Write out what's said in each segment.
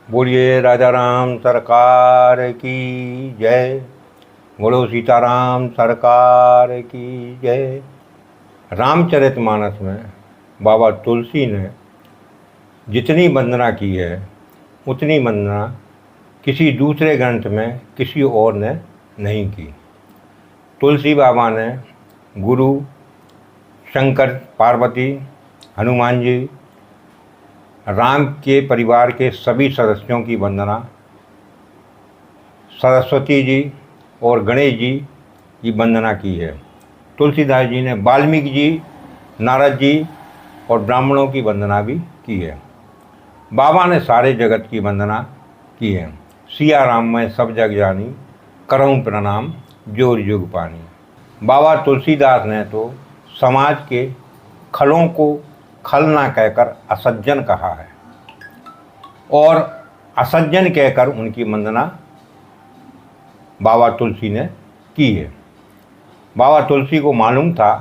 बोलिए राजा राम सरकार की जय। बोलो सीताराम सरकार की जय। रामचरितमानस में बाबा तुलसी ने जितनी वंदना की है उतनी वंदना किसी दूसरे ग्रंथ में किसी और ने नहीं की। तुलसी बाबा ने गुरु, शंकर, पार्वती, हनुमान जी, राम के परिवार के सभी सदस्यों की वंदना, सरस्वती जी और गणेश जी की वंदना की है। तुलसीदास जी ने वाल्मीकि जी, नारद जी और ब्राह्मणों की वंदना भी की है। बाबा ने सारे जगत की वंदना की है। सिया राम मैं सब जग जानी, करऊं प्रणाम जोर जुग पानी। बाबा तुलसीदास ने तो समाज के खलों को खल ना कहकर असज्जन कहा है और असज्जन कहकर उनकी वंदना बाबा तुलसी ने की है। बाबा तुलसी को मालूम था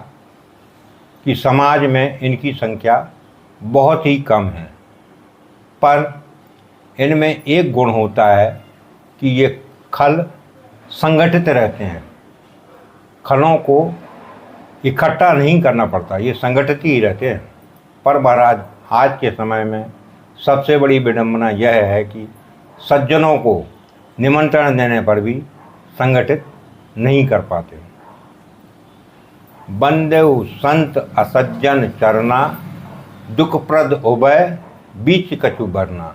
कि समाज में इनकी संख्या बहुत ही कम है, पर इनमें एक गुण होता है कि ये खल संगठित रहते हैं। खलों को इकट्ठा नहीं करना पड़ता, ये संगठित ही रहते हैं। पर महाराज आज के समय में सबसे बड़ी विडंबना यह है कि सज्जनों को निमंत्रण देने पर भी संगठित नहीं कर पाते। बंदेउ संत असज्जन चरना, दुखप्रद उभय बीच कछु बरना।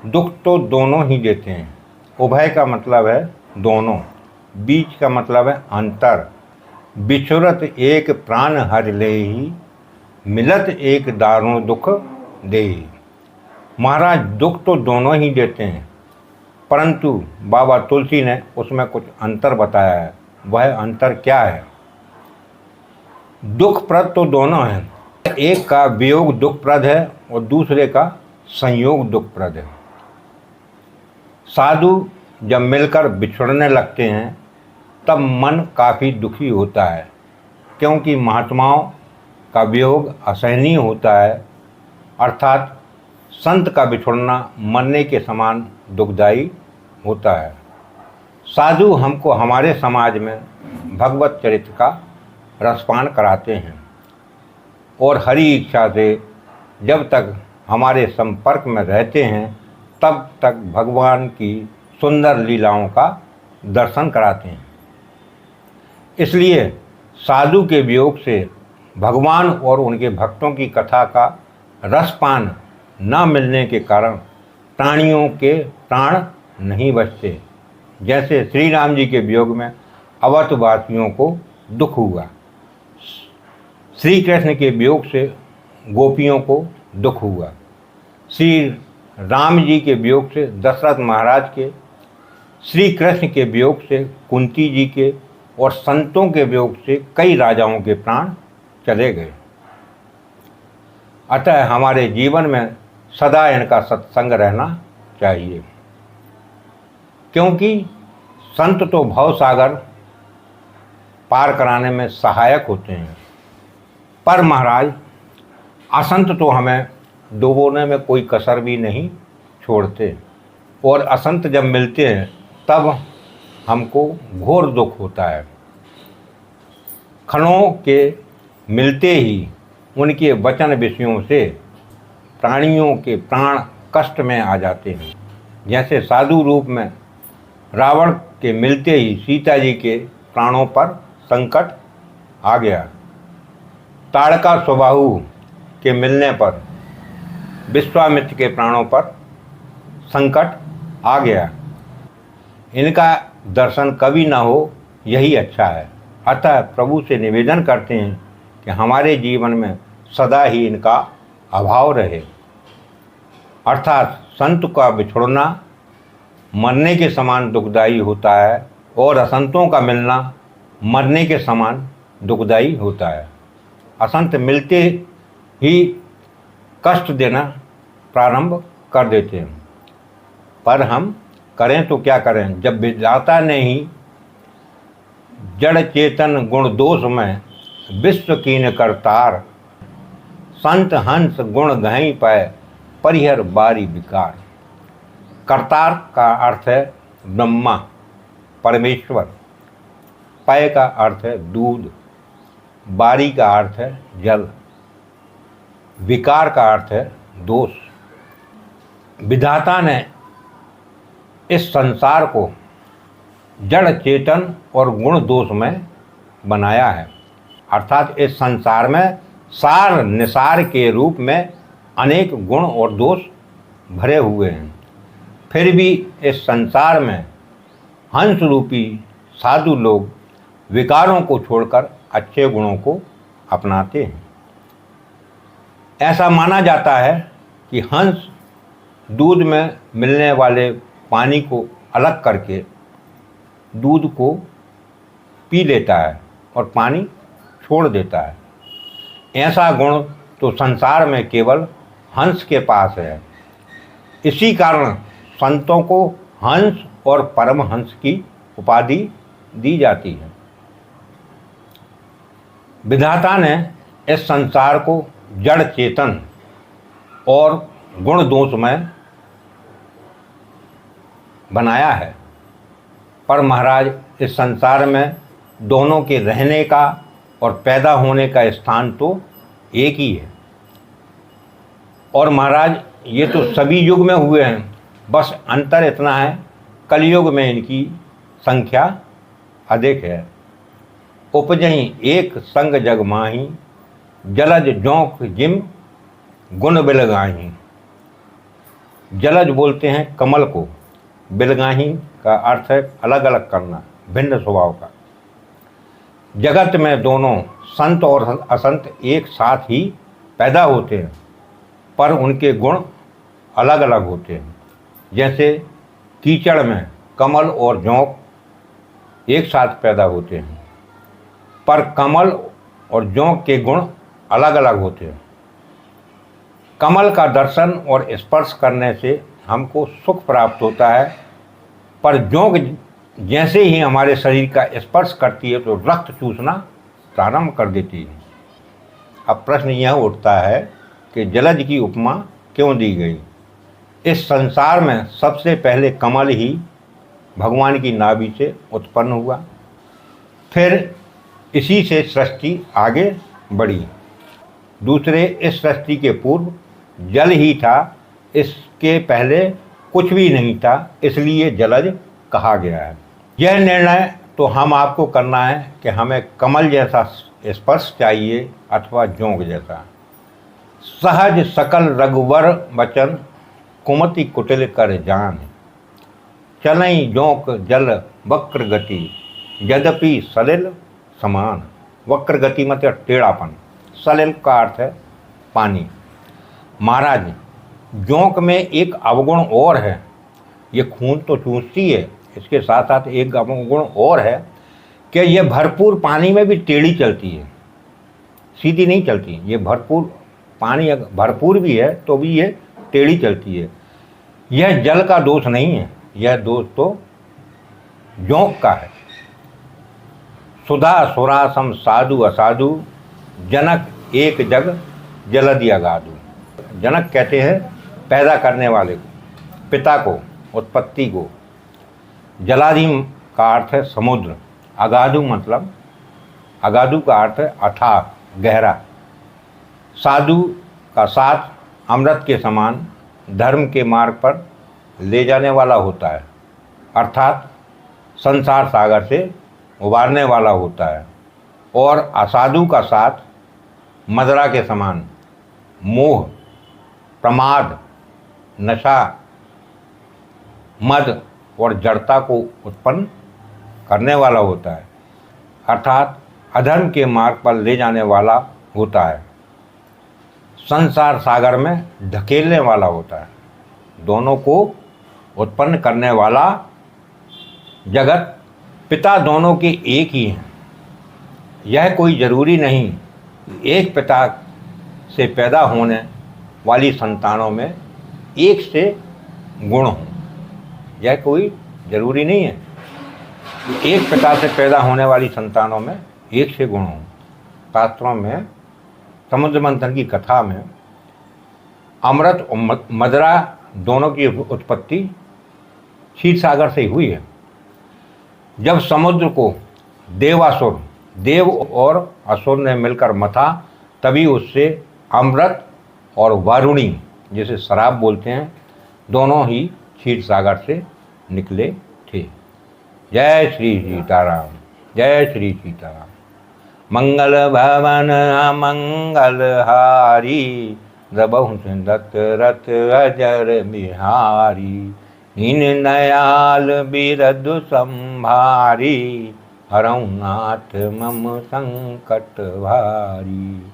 दुख तो दोनों ही देते हैं। उभय का मतलब है दोनों, बीच का मतलब है अंतर। बिछुरत एक प्राण हर लेहि, मिलत एक दारुण दुख देहि। महाराज दुख तो दोनों ही देते हैं, परंतु बाबा तुलसी ने उसमें कुछ अंतर बताया है। वह अंतर क्या है? दुखप्रद तो दोनों हैं, एक का वियोग दुखप्रद है और दूसरे का संयोग दुखप्रद है। साधु जब मिलकर बिछड़ने लगते हैं तब मन काफ़ी दुखी होता है, क्योंकि महात्माओं का वियोग असहनीय होता है। अर्थात संत का बिछुड़ना मरने के समान दुखदायी होता है। साधु हमको हमारे समाज में भगवत चरित्र का रसपान कराते हैं और हरि इच्छा से जब तक हमारे संपर्क में रहते हैं तब तक भगवान की सुंदर लीलाओं का दर्शन कराते हैं। इसलिए साधु के वियोग से भगवान और उनके भक्तों की कथा का रसपान न मिलने के कारण प्राणियों के प्राण नहीं बचते। जैसे श्री राम जी के वियोग में अवधवासियों को दुख हुआ, श्री कृष्ण के वियोग से गोपियों को दुख हुआ, श्री राम जी के वियोग से दशरथ महाराज के, श्री कृष्ण के वियोग से कुंती जी के और संतों के वियोग से कई राजाओं के प्राण चले गए। अतः हमारे जीवन में सदा इनका सत्संग रहना चाहिए, क्योंकि संत तो भव सागर पार कराने में सहायक होते हैं, पर महाराज असंत तो हमें डुबोने में कोई कसर भी नहीं छोड़ते। और असंत जब मिलते हैं तब हमको घोर दुख होता है। खलों के मिलते ही उनके वचन विषयों से प्राणियों के प्राण कष्ट में आ जाते हैं। जैसे साधु रूप में रावण के मिलते ही सीता जी के प्राणों पर संकट आ गया। ताड़का स्वबाहु के मिलने पर विश्वामित्र के प्राणों पर संकट आ गया। इनका दर्शन कभी ना हो, यही अच्छा है। अतः प्रभु से निवेदन करते हैं कि हमारे जीवन में सदा ही इनका अभाव रहे। अर्थात संत का बिछुड़ना मरने के समान दुखदायी होता है और असंतों का मिलना मरने के समान दुखदायी होता है। असंत मिलते ही कष्ट देना प्रारंभ कर देते हैं, पर हम करें तो क्या करें जब विधाता ने ही जड़ चेतन गुण दोष में विश्व कीन करतार, संत हंस गुण गहीं पाए परिहर बारी विकार। करतार का अर्थ है ब्रह्मा, परमेश्वर। पय का अर्थ है दूध। बारी का अर्थ है जल। विकार का अर्थ है दोष। विधाता ने इस संसार को जड़ चेतन और गुण दोष में बनाया है, अर्थात इस संसार में सार निसार के रूप में अनेक गुण और दोष भरे हुए हैं। फिर भी इस संसार में हंस रूपी साधु लोग विकारों को छोड़कर अच्छे गुणों को अपनाते हैं। ऐसा माना जाता है कि हंस दूध में मिलने वाले पानी को अलग करके दूध को पी लेता है और पानी छोड़ देता है। ऐसा गुण तो संसार में केवल हंस के पास है। इसी कारण संतों को हंस और परमहंस की उपाधि दी जाती है। विधाता ने इस संसार को जड़ चेतन और गुण दोष में बनाया है, पर महाराज इस संसार में दोनों के रहने का और पैदा होने का स्थान तो एक ही है। और महाराज ये तो सभी युग में हुए हैं, बस अंतर इतना है कलयुग में इनकी संख्या अधिक है। उपजहीं एक संग जग माही, जलज जोंक जिम गुण बिलगाही। जलज बोलते हैं कमल को, बिलगाही का अर्थ है अलग अलग करना, भिन्न स्वभाव का। जगत में दोनों संत और असंत एक साथ ही पैदा होते हैं, पर उनके गुण अलग अलग होते हैं। जैसे कीचड़ में कमल और जोंक एक साथ पैदा होते हैं, पर कमल और जोंक के गुण अलग अलग होते हैं। कमल का दर्शन और स्पर्श करने से हमको सुख प्राप्त होता है, पर जोंक जैसे ही हमारे शरीर का स्पर्श करती है तो रक्त चूसना प्रारंभ कर देती है। अब प्रश्न यह उठता है कि जलज की उपमा क्यों दी गई? इस संसार में सबसे पहले कमल ही भगवान की नाभि से उत्पन्न हुआ, फिर इसी से सृष्टि आगे बढ़ी। दूसरे, इस सृष्टि के पूर्व जल ही था, इसके पहले कुछ भी नहीं था, इसलिए जलज कहा गया है। यह निर्णय तो हम आपको करना है कि हमें कमल जैसा स्पर्श चाहिए अथवा जोंक जैसा। सहज सकल रघुवर वचन, कुमति कुटिल कर जान। चलई जोंक जल वक्र गति, यद्यपि सलिल समान। वक्र गति मतलब टेढ़ापन, सलिल का अर्थ है पानी। महाराज जोंक में एक अवगुण और है, ये खून तो चूसती है, इसके साथ साथ एक अवगुण और है कि यह भरपूर पानी में भी टेढ़ी चलती है, सीधी नहीं चलती। ये भरपूर पानी भरपूर भी है तो भी ये टेढ़ी चलती है। यह जल का दोष नहीं है, यह दोष तो जोंक का है। सुधा सुरासम साधु असाधु, जनक एक जग जलधि अगाधु। जनक कहते हैं पैदा करने वाले को, पिता को, उत्पत्ति को। जलाधि का अर्थ है समुद्र। अगाधु मतलब, अगाधु का अर्थ है अथाह, गहरा। साधु का साथ अमृत के समान धर्म के मार्ग पर ले जाने वाला होता है, अर्थात संसार सागर से उबारने वाला होता है। और असाधु का साथ मदरा के समान मोह, प्रमाद, नशा, मद और जड़ता को उत्पन्न करने वाला होता है, अर्थात अधर्म के मार्ग पर ले जाने वाला होता है, संसार सागर में धकेलने वाला होता है। दोनों को उत्पन्न करने वाला जगत पिता दोनों के एक ही हैं। यह कोई ज़रूरी नहीं एक पिता से पैदा होने वाली संतानों में एक से गुण हों। यह कोई ज़रूरी नहीं है कि एक पिता से पैदा होने वाली संतानों में एक से गुण हों। शास्त्रों में समुद्र मंथन की कथा में अमृत और मदरा दोनों की उत्पत्ति क्षीर सागर से ही हुई है। जब समुद्र को देवासुर, देव और असुर ने मिलकर मथा, तभी उससे अमृत और वारुणी, जिसे शराब बोलते हैं, दोनों ही क्षीर सागर से निकले थे। जय श्री सीताराम, जय श्री सीताराम। मंगल भवन मंगल हारी, द्रबहु दशरथ अजर बिहारी। दीन दयाल बिरधु संभारी, हरहु नाथ मम संकट भारी।